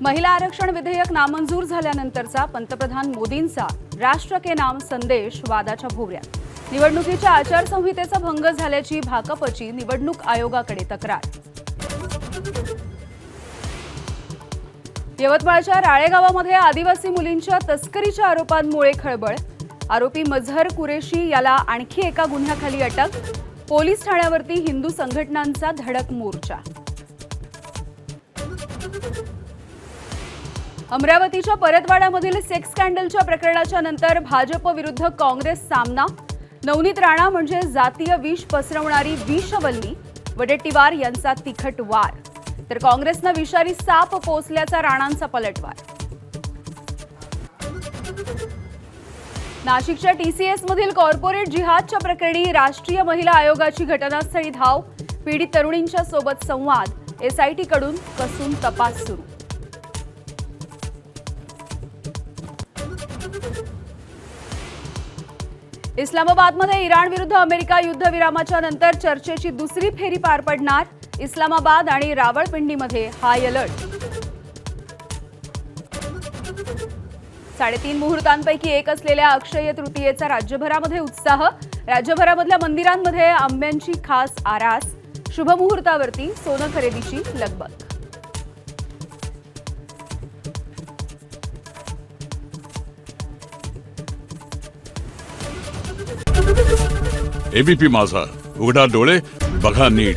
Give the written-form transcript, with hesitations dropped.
महिला आरक्षण विधेयक नामंजूर झाल्यानंतरचा पंतप्रधान मोदींचा राष्ट्र के नाम संदेश वादाच्या भोवऱ्यात। निवडणुकीच्या आचारसंहितेचा भंग झाल्याची भाकपची निवडणूक आयोगाकडे तक्रार। यवतमाळच्या राळेगावामध्ये आदिवासी मुलींच्या तस्करीच्या आरोपांमुळे खळबळ। आरोपी मझहर कुरेशी याला आणखी एका गुन्ह्याखाली अटक। पोलीस ठाण्यावरती हिंदू संघटनांचा धडक मोर्चा। अमरावतीच्या परतवाडामधील सेक्स स्कॅन्डलच्या प्रकरणाच्या नंतर भाजप विरुद्ध काँग्रेस सामना। नवनीत राणा म्हणजे जातीय विष पसरवणारी विषवल्ली, वडेट्टीवार यांचा तिखट वार, तर काँग्रेसनं विषारी साप पोसल्याचा राणांचा पलटवार। नाशिकच्या टीसीएस मधील कॉर्पोरेट जिहादच्या प्रकरणी राष्ट्रीय महिला आयोगाची घटनास्थळी धाव। पीडित तरुणींच्या सोबत संवाद। एसआयटी कडून कसून तपास सुरू। इस्लामाबादमध्ये इराण विरुद्ध अमेरिका युद्धविरामाच्या नंतर चर्चेची दुसरी फेरी पार पडणार। इस्लामाबाद आणि रावळपिंडीमध्ये हाय अलर्ट। 3.5 मुहूर्तांपैकी एक असलेल्या अक्षय तृतीयेचा राज्यभरामध्ये उत्साह। राज्यभरामधल्या मंदिरांमध्ये आंब्यांची खास आरास। शुभमुहूर्तावरती सोनं खरेदीची लगबग। एबीपी माझा, उघडा डोळे बघा नीट।